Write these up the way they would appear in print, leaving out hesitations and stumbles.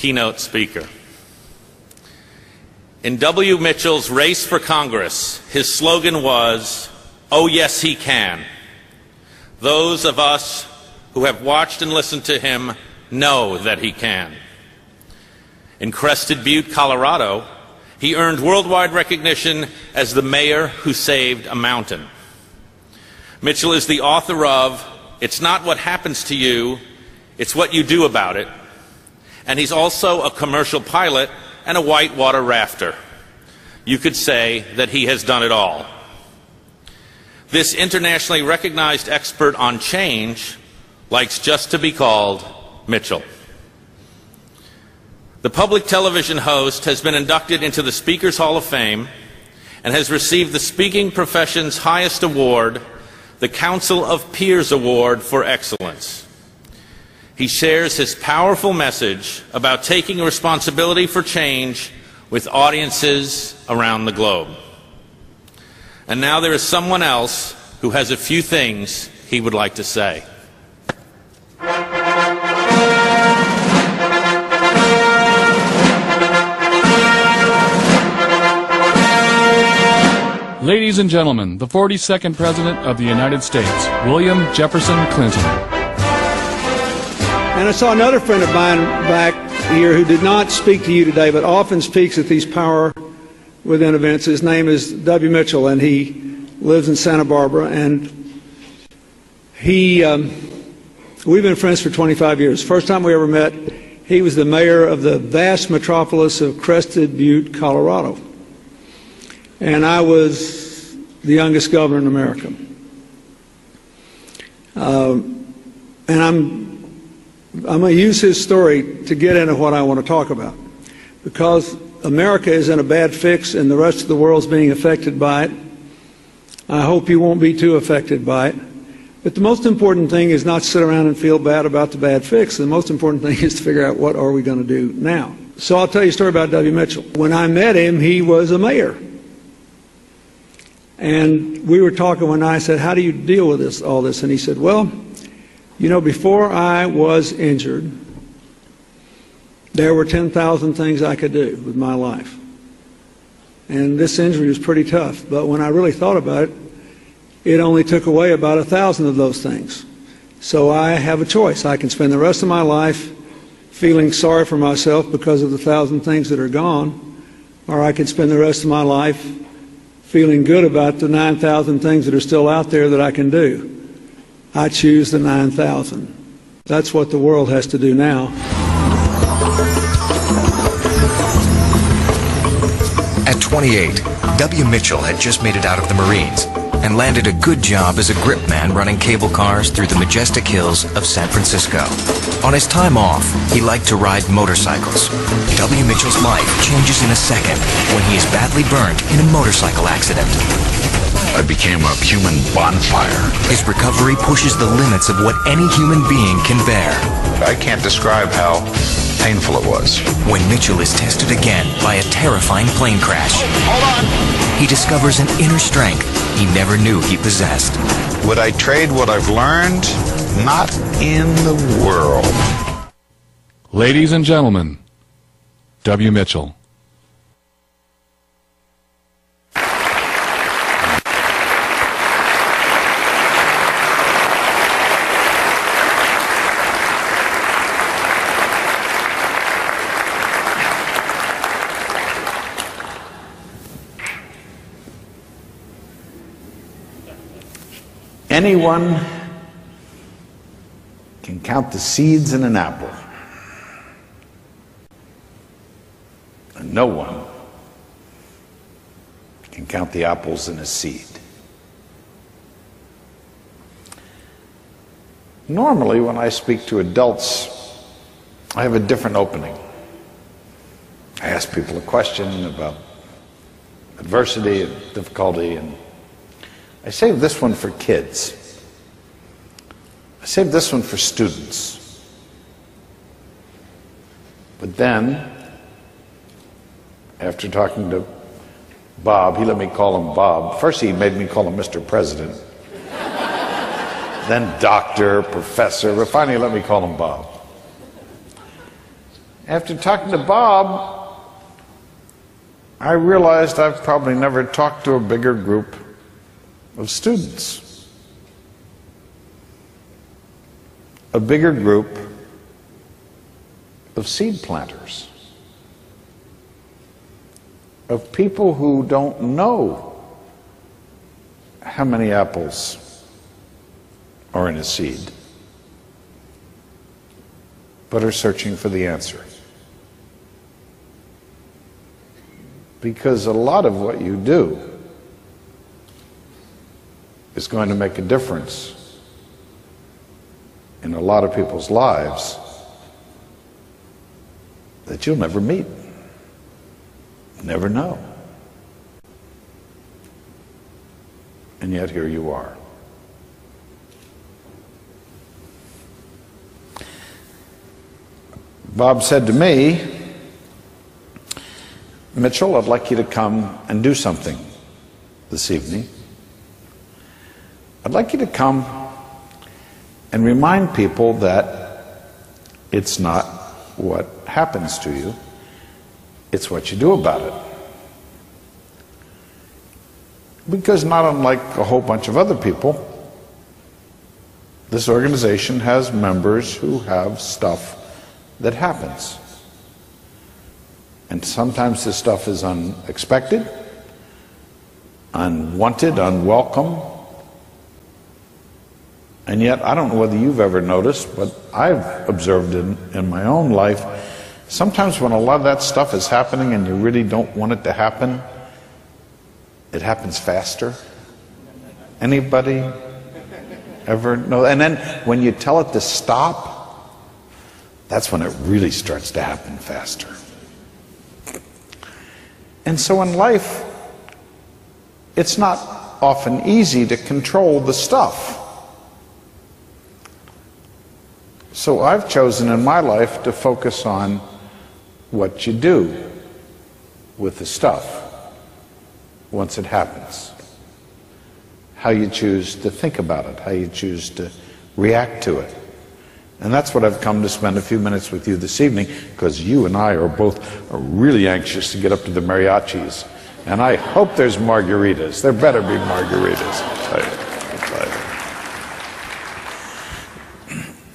keynote speaker. In W. Mitchell's race for Congress, his slogan was, "Oh yes, he can." Those of us who have watched and listened to him know that he can. In Crested Butte, Colorado, he earned worldwide recognition as the mayor who saved a mountain. Mitchell is the author of "It's Not What Happens to You, It's What You Do About It," and he's also a commercial pilot and a whitewater rafter. You could say that he has done it all. This internationally recognized expert on change likes just to be called Mitchell. The public television host has been inducted into the Speakers Hall of Fame and has received the speaking profession's highest award, the Council of Peers Award for Excellence. He shares his powerful message about taking responsibility for change with audiences around the globe. And now there is someone else who has a few things he would like to say. Ladies and gentlemen, the 42nd President of the United States, William Jefferson Clinton. And I saw another friend of mine back here who did not speak to you today, but often speaks at these Power Within events. His name is W. Mitchell, and he lives in Santa Barbara. And we've been friends for 25 years. First time we ever met, he was the mayor of the vast metropolis of Crested Butte, Colorado. And I was the youngest governor in America. And I'm going to use his story to get into what I want to talk about. Because America is in a bad fix and the rest of the world is being affected by it, I hope you won't be too affected by it. But the most important thing is not sit around and feel bad about the bad fix. The most important thing is to figure out what are we going to do now. So I'll tell you a story about W. Mitchell. When I met him, he was a mayor. And we were talking one night. I said, "How do you deal with all this?" And he said, "Well, you know, before I was injured, there were 10,000 things I could do with my life. And this injury was pretty tough. But when I really thought about it, it only took away about 1,000 of those things. So I have a choice. I can spend the rest of my life feeling sorry for myself because of the 1,000 things that are gone, or I can spend the rest of my life feeling good about the 9,000 things that are still out there that I can do. I choose the 9,000. That's what the world has to do now." At 28, W. Mitchell had just made it out of the Marines and landed a good job as a grip man running cable cars through the majestic hills of San Francisco. On his time off, he liked to ride motorcycles. W. Mitchell's life changes in a second when he is badly burned in a motorcycle accident. I became a human bonfire. His recovery pushes the limits of what any human being can bear. I can't describe how painful it was. When Mitchell is tested again by a terrifying plane crash, Hold on! he discovers an inner strength he never knew he possessed. Would I trade what I've learned? Not in the world. Ladies and gentlemen, W. Mitchell. Anyone can count the seeds in an apple. And no one can count the apples in a seed. Normally, when I speak to adults, I have a different opening. I ask people a question about adversity and difficulty, and I save this one for kids. I save this one for students. But then, after talking to Bob, he let me call him Bob. First he made me call him Mr. President. Then doctor, professor, but finally let me call him Bob. after talking to Bob, I realized I've probably never talked to a bigger group of students, a bigger group of seed planters, of people who don't know how many apples are in a seed, but are searching for the answer. Because a lot of what you do is going to make a difference in a lot of people's lives that you'll never meet, never know. And yet here you are. Bob said to me, Mitchell, I'd like you to come and do something this evening. I'd like you to come and remind people that it's not what happens to you, it's what you do about it. Because not unlike a whole bunch of other people, this organization has members who have stuff that happens. And sometimes this stuff is unexpected, unwanted, unwelcome. And yet, I don't know whether you've ever noticed, but I've observed in my own life, sometimes when a lot of that stuff is happening and you really don't want it to happen, it happens faster. Anybody ever know? And then when you tell it to stop, that's when it really starts to happen faster. And so in life, it's not often easy to control the stuff. So I've chosen in my life to focus on what you do with the stuff once it happens. How you choose to think about it, how you choose to react to it. And that's what I've come to spend a few minutes with you this evening, because you and I are both really anxious to get up to the mariachis. And I hope there's margaritas. There better be margaritas.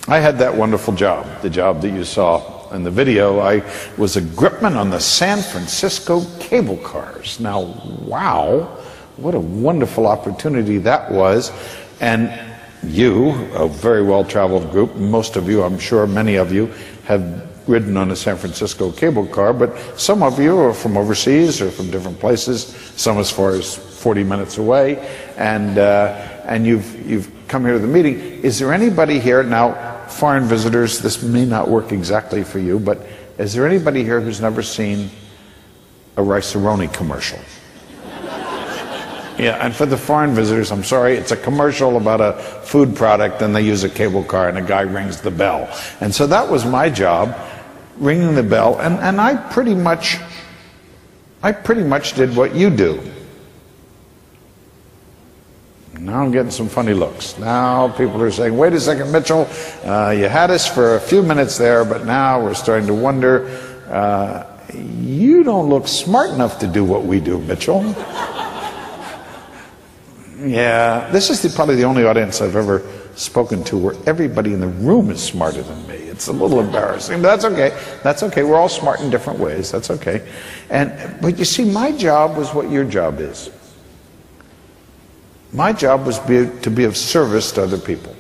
I had that wonderful job, the job that you saw in the video. I was a gripman on the San Francisco cable cars. Now, wow, what a wonderful opportunity that was. And you, a very well-traveled group, most of you, I'm sure many of you, have ridden on a San Francisco cable car, but some of you are from overseas or from different places, some as far as 40 minutes away, and you've come here to the meeting. Is there anybody here, now foreign visitors, this may not work exactly for you, but is there anybody here who's never seen a Rice-A-Roni commercial? Yeah, and for the foreign visitors, I'm sorry, it's a commercial about a food product, and they use a cable car, and a guy rings the bell. And so that was my job, ringing the bell, and I pretty much did what you do. Now I'm getting some funny looks. Now people are saying, wait a second, Mitchell, you had us for a few minutes there, but now we're starting to wonder, you don't look smart enough to do what we do, Mitchell. Yeah, this is probably the only audience I've ever spoken to where everybody in the room is smarter than me. It's a little embarrassing, but that's okay. That's okay. We're all smart in different ways. That's okay. But you see, my job was what your job is. My job was to be of service to other people,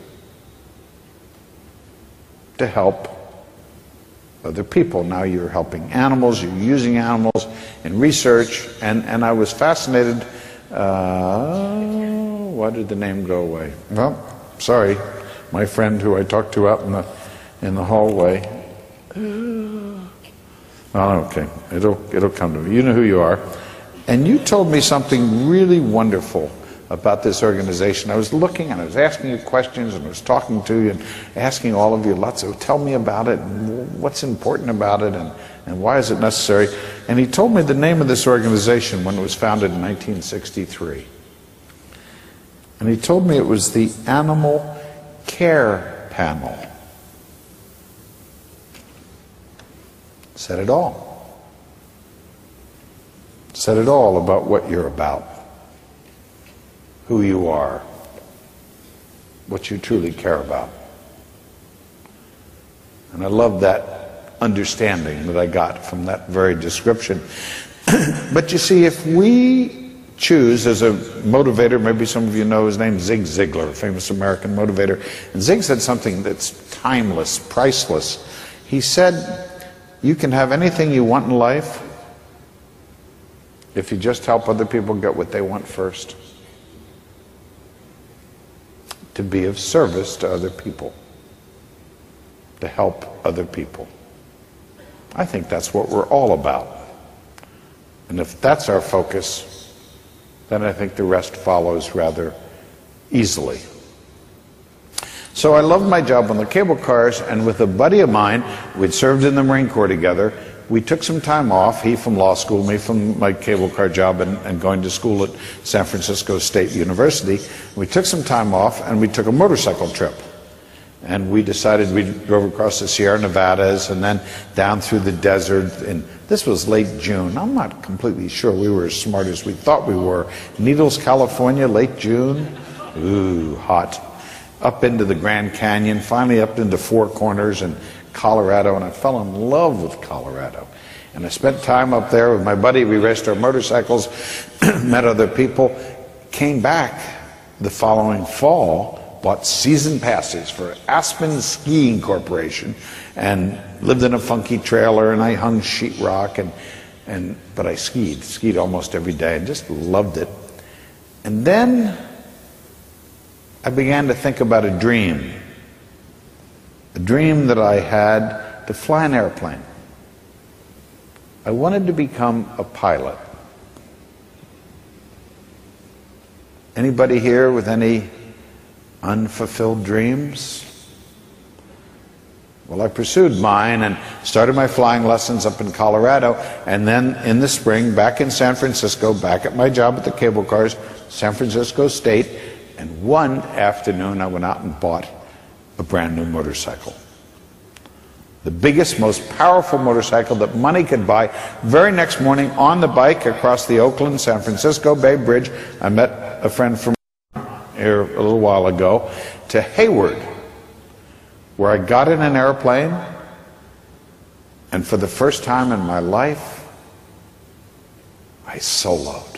to help other people. Now you're helping animals, you're using animals in research, and I was fascinated. Why did the name go away? Well, sorry, my friend who I talked to out in the hallway. Oh, okay, it'll come to me. You know who you are, and you told me something really wonderful about this organization. I was looking and I was asking you questions and I was talking to you and asking all of you lots of, tell me about it and what's important about it and why is it necessary. And he told me the name of this organization when it was founded in 1963. And he told me it was the Animal Care Panel. said it all. Said it all about what you're about, who you are, what you truly care about. And I love that understanding that I got from that very description. But you see, if we choose as a motivator, maybe some of you know his name, Zig Ziglar, famous American motivator, and Zig said something that's timeless, priceless. He said, you can have anything you want in life if you just help other people get what they want first. To be of service to other people. To help other people. I think that's what we're all about. And if that's our focus, then I think the rest follows rather easily. So I loved my job on the cable cars, and with a buddy of mine, we'd served in the Marine Corps together, we took some time off, he from law school, me from my cable car job and going to school at San Francisco State University. We took some time off and we took a motorcycle trip. And we decided we drove across the Sierra Nevadas and then down through the desert. And this was late June. I'm not completely sure we were as smart as we thought we were. Needles, California, late June. Ooh, hot. Up into the Grand Canyon, finally up into Four Corners and Colorado, and I fell in love with Colorado. And I spent time up there with my buddy. We raced our motorcycles, met other people, came back the following fall, bought season passes for Aspen Skiing Corporation, and lived in a funky trailer, and I hung sheetrock, but I skied almost every day, and just loved it. And then I began to think about a dream that I had to fly an airplane. I wanted to become a pilot. Anybody here with any unfulfilled dreams? Well, I pursued mine and started my flying lessons up in Colorado, and then in the spring back in San Francisco, back at my job at the cable cars, San Francisco State, and one afternoon I went out and bought a brand new motorcycle. The biggest, most powerful motorcycle that money could buy. Very next morning on the bike across the Oakland, San Francisco Bay Bridge, I met a friend from here a little while ago, to Hayward, where I got in an airplane, and for the first time in my life, I soloed.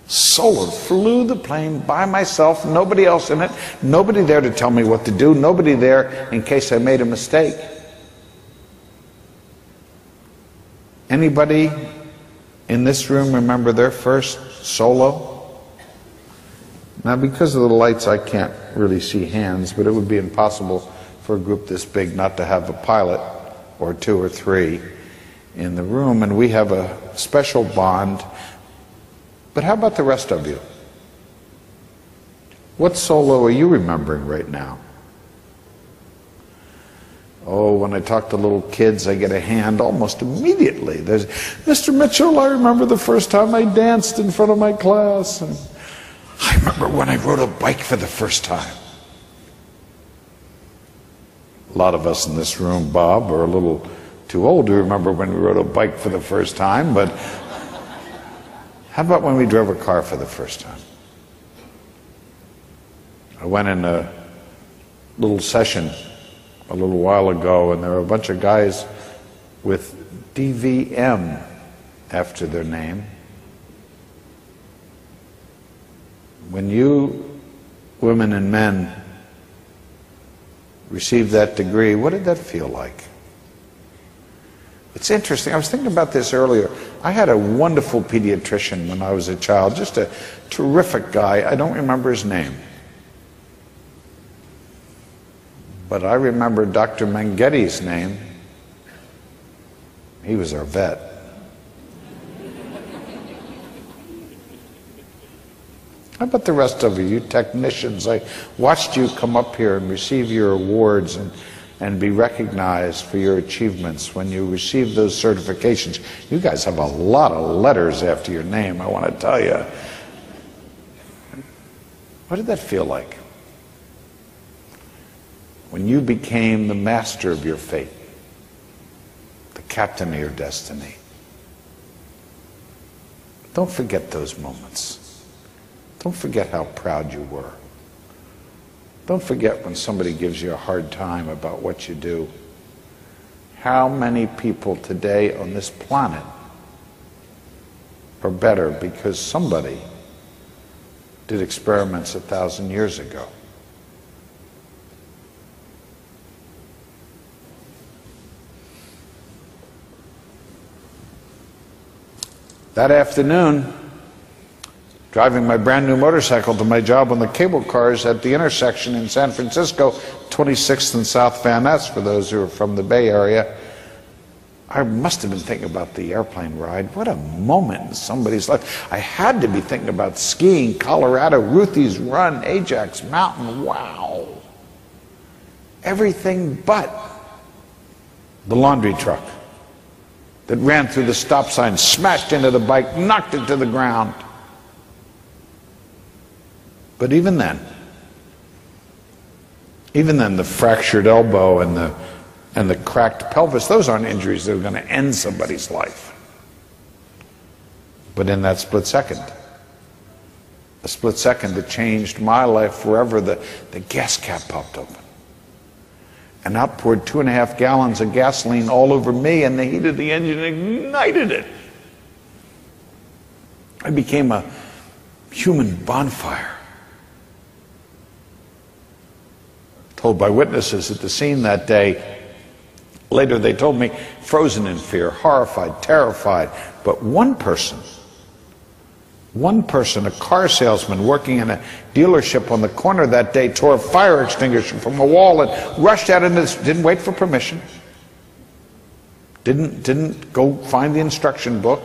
Flew the plane by myself, nobody else in it, nobody there to tell me what to do, nobody there in case I made a mistake. Anybody in this room remember their first solo? Now, because of the lights, I can't really see hands, but it would be impossible for a group this big not to have a pilot or two or three in the room, and we have a special bond. But how about the rest of you? What solo are you remembering right now? Oh, when I talk to little kids, I get a hand almost immediately. There's, Mr. Mitchell, I remember the first time I danced in front of my class. And I remember when I rode a bike for the first time. A lot of us in this room, Bob, are a little too old to remember when we rode a bike for the first time, but how about when we drove a car for the first time? I went in a little session a little while ago, and there were a bunch of guys with DVM after their name. When you, women and men, received that degree, what did that feel like? It's interesting. I was thinking about this earlier. I had a wonderful pediatrician when I was a child, just a terrific guy. I don't remember his name. But I remember Dr. Manghetti's name. He was our vet. How about the rest of you, you technicians? I watched you come up here and receive your awards and be recognized for your achievements when you receive those certifications. You guys have a lot of letters after your name, I want to tell you. What did that feel like? When you became the master of your fate? captain of your destiny. Don't forget those moments. Don't forget how proud you were. Don't forget when somebody gives you a hard time about what you do. How many people today on this planet are better because somebody did experiments 1,000 years ago? That afternoon, driving my brand new motorcycle to my job on the cable cars at the intersection in San Francisco, 26th and South Van Ness, for those who are from the Bay Area, I must have been thinking about the airplane ride. What a moment in somebody's life. I had to be thinking about skiing, Colorado, Ruthie's Run, Ajax Mountain. Wow. Everything but the laundry truck that ran through the stop sign, smashed into the bike, knocked it to the ground. But even then, the fractured elbow and the cracked pelvis, those aren't injuries that are going to end somebody's life. But in that split second, a split second that changed my life forever, the gas cap popped open and outpoured 2.5 gallons of gasoline all over me, and the heat of the engine ignited it. I became a human bonfire. Told by witnesses at the scene that day, later they told me, frozen in fear, horrified, terrified. But one person, a car salesman working in a dealership on the corner that day, tore a fire extinguisher from a wall and rushed out into this, didn't wait for permission, didn't go find the instruction book.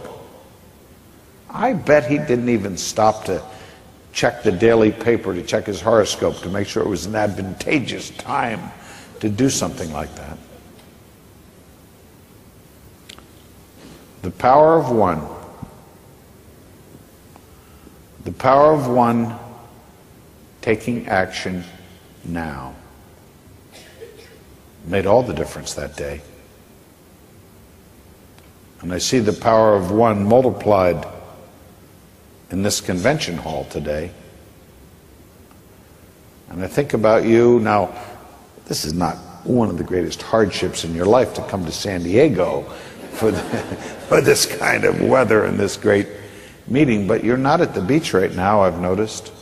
I bet he didn't even stop to check the daily paper, to check his horoscope, to make sure it was an advantageous time to do something like that. The power of one. The power of one taking action now made all the difference that day. And I see the power of one multiplied in this convention hall today. And I think about you. Now, this is not one of the greatest hardships in your life to come to San Diego for this kind of weather and this great meeting, but you're not at the beach right now, I've noticed.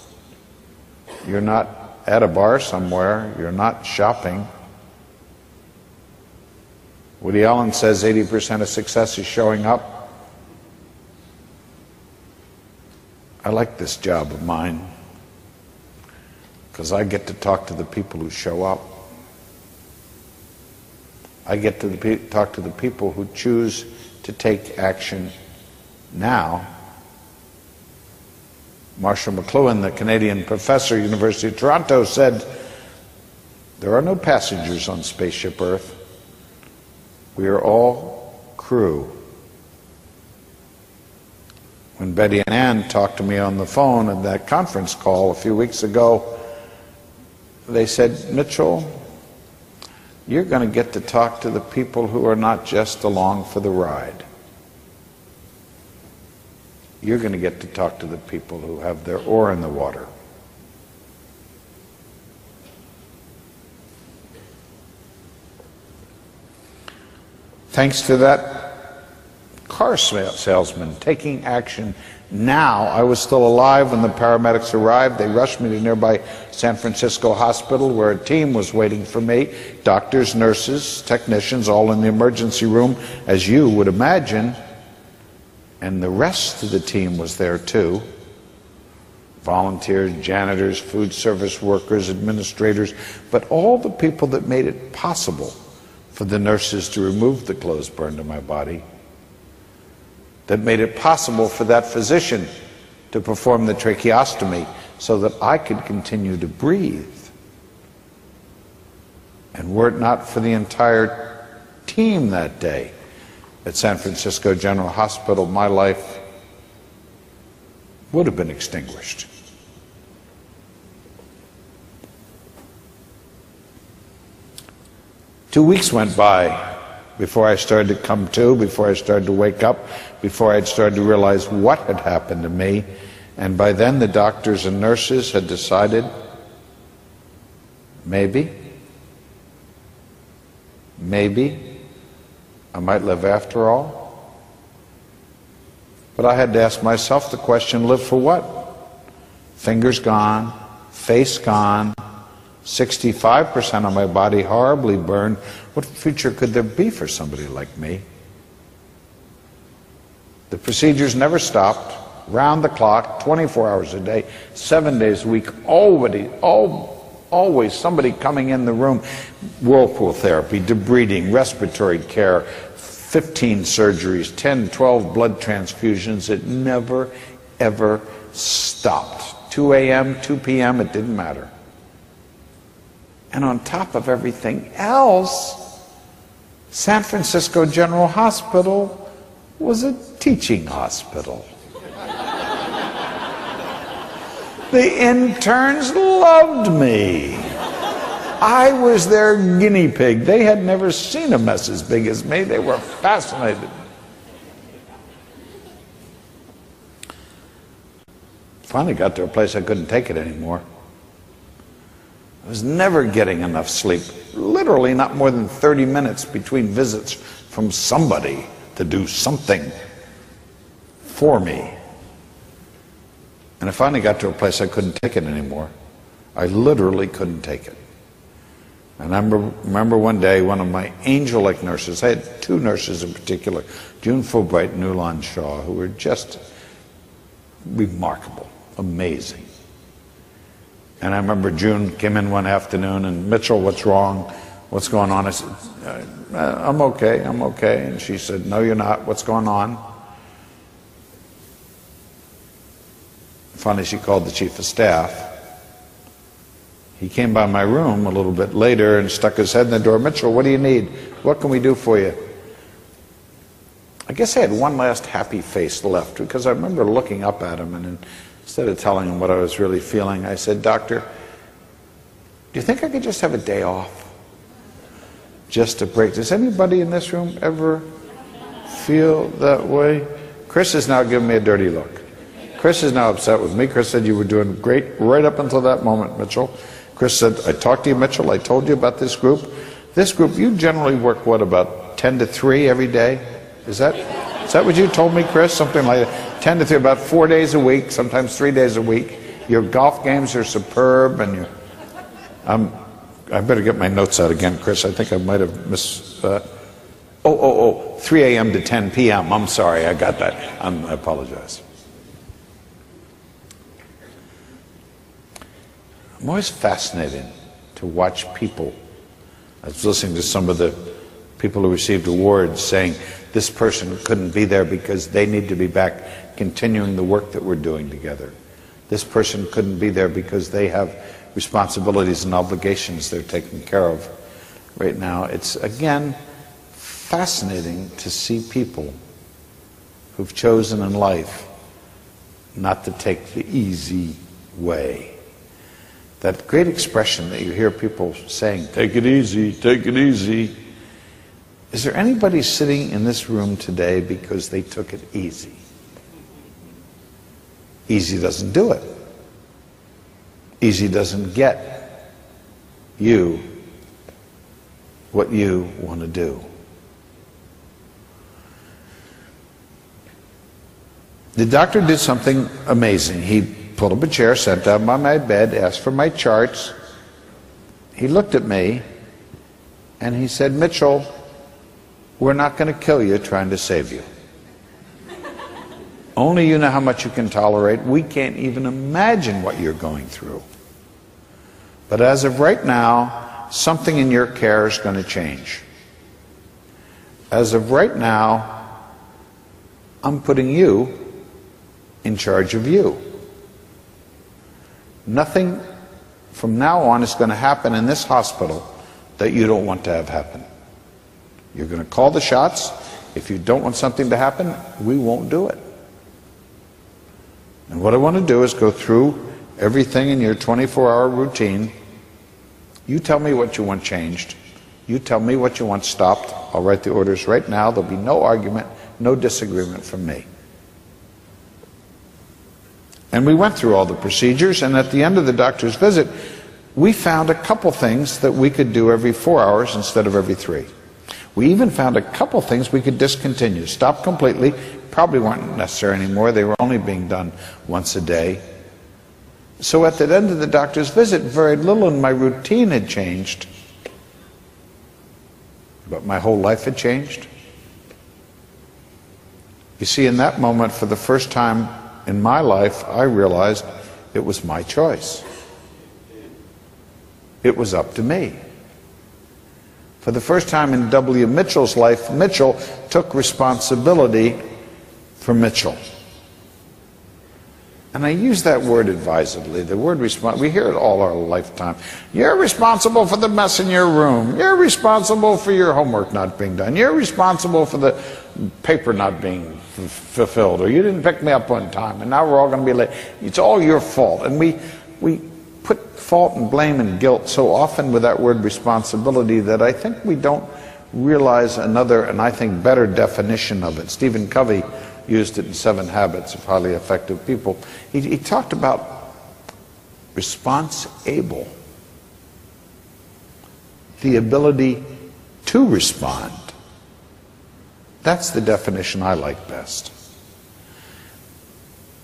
You're not at a bar somewhere. You're not shopping. Woody Allen says 80% of success is showing up. I like this job of mine because I get to talk to the people who show up. I get to talk to the people who choose to take action now. Marshall McLuhan, the Canadian professor, University of Toronto, said, "There are no passengers on Spaceship Earth. We are all crew." When Betty and Ann talked to me on the phone at that conference call a few weeks ago, they said, "Mitchell, you're going to get to talk to the people who are not just along for the ride. You're going to get to talk to the people who have their oar in the water." Thanks to that car salesman taking action now, I was still alive when the paramedics arrived. They rushed me to nearby San Francisco hospital where a team was waiting for me. Doctors, nurses, technicians, all in the emergency room, as you would imagine. And the rest of the team was there too. Volunteers, janitors, food service workers, administrators, but all the people that made it possible for the nurses to remove the clothes burned to my body, that made it possible for that physician to perform the tracheostomy so that I could continue to breathe. And were it not for the entire team that day at San Francisco General Hospital, my life would have been extinguished. Two weeks went by before I started to come to, before I started to wake up, before I'd started to realize what had happened to me. And by then the doctors and nurses had decided, maybe I might live after all. But I had to ask myself the question, live for what? Fingers gone, face gone, 65% of my body horribly burned. What future could there be for somebody like me? The procedures never stopped, round the clock, 24 hours a day, 7 days a week, always somebody coming in the room. Whirlpool therapy, debriding, respiratory care, 15 surgeries, 10, 12 blood transfusions. It never, ever stopped. 2 a.m., 2 p.m., it didn't matter. And on top of everything else, San Francisco General Hospital was a teaching hospital. The interns loved me. I was their guinea pig. They had never seen a mess as big as me. They were fascinated. Finally got to a place I couldn't take it anymore. I was never getting enough sleep. Literally not more than 30 minutes between visits from somebody to do something for me. And I finally got to a place I couldn't take it anymore. I literally couldn't take it. And I remember one day, one of my angel-like nurses, I had two nurses in particular, June Fulbright and Nulan Shaw, who were just remarkable, amazing. And I remember June came in one afternoon and, Mitchell, what's wrong? What's going on? I said, I'm okay. And she said, no, you're not. What's going on? Finally, she called the chief of staff. He came by my room a little bit later and stuck his head in the door. Mitchell, what do you need? What can we do for you? I guess I had one last happy face left, because I remember looking up at him, and instead of telling him what I was really feeling, I said, Doctor, do you think I could just have a day off? Just a break. Does anybody in this room ever feel that way? Chris is now giving me a dirty look. Chris is now upset with me. Chris said, you were doing great right up until that moment, Mitchell. Chris said, I talked to you, Mitchell. I told you about this group. This group, you generally work, what, about 10 to 3 every day? Is that what you told me, Chris? Something like that. 10 to 3, about 4 days a week, sometimes 3 days a week. Your golf games are superb, and I better get my notes out again, Chris. I think I might have missed... 3 a.m. to 10 p.m. I'm sorry, I got that. I apologize. I'm always fascinated to watch people. I was listening to some of the people who received awards saying this person couldn't be there because they need to be back continuing the work that we're doing together. This person couldn't be there because they have responsibilities and obligations they're taking care of right now. It's, again, fascinating to see people who've chosen in life not to take the easy way. That great expression that you hear people saying, take it easy, take it easy. Is there anybody sitting in this room today because they took it easy? Easy doesn't do it. Easy doesn't get you what you want to do. The doctor did something amazing. He pulled up a chair, sat down by my bed, asked for my charts. He looked at me and he said, Mitchell, we're not going to kill you trying to save you. Only you know how much you can tolerate. We can't even imagine what you're going through. But as of right now, something in your care is going to change. As of right now, I'm putting you in charge of you. Nothing from now on is going to happen in this hospital that you don't want to have happen. You're going to call the shots. If you don't want something to happen, we won't do it. And what I want to do is go through everything in your 24-hour routine. You tell me what you want changed. You tell me what you want stopped. I'll write the orders right now. There'll be no argument, no disagreement from me. And we went through all the procedures, and at the end of the doctor's visit, we found a couple things that we could do every 4 hours instead of every 3. We even found a couple things we could discontinue, stop completely, probably weren't necessary anymore. They were only being done once a day. So at the end of the doctor's visit, very little in my routine had changed, but my whole life had changed. You see, in that moment, for the first time in my life, I realized it was my choice. It was up to me. For the first time in W. Mitchell's life, Mitchell took responsibility for Mitchell. And I use that word advisedly. The word we hear it all our lifetime. You're responsible for the mess in your room. You're responsible for your homework not being done. You're responsible for the paper not being fulfilled. Or you didn't pick me up on time, and now we're all going to be late. It's all your fault. And we put fault and blame and guilt so often with that word responsibility that I think we don't realize another, and I think better definition of it. Stephen Covey used it in 7 Habits of Highly Effective People. He talked about response-able, the ability to respond. That's the definition I like best.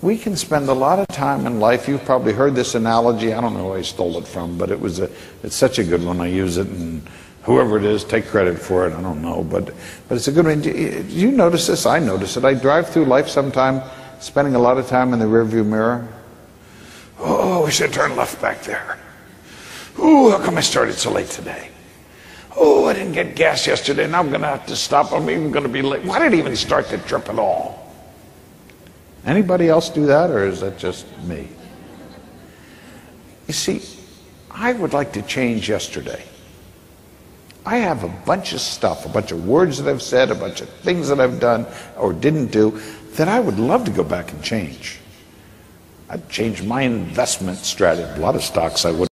We can spend a lot of time in life. You've probably heard this analogy. I don't know who I stole it from, but it's such a good one. I use it, and whoever it is, take credit for it. I don't know, but it's a good one. Do you notice this? I notice it. I drive through life sometime spending a lot of time in the rearview mirror. Oh, we should turn left back there. Oh, how come I started so late today? Oh, I didn't get gas yesterday. Now I'm going to have to stop. I'm even going to be late. Why did I even start the trip at all? Anybody else do that, or is that just me? You see, I would like to change yesterday. I have a bunch of stuff, a bunch of words that I've said, a bunch of things that I've done or didn't do that I would love to go back and change. I'd change my investment strategy. A lot of stocks I wouldn't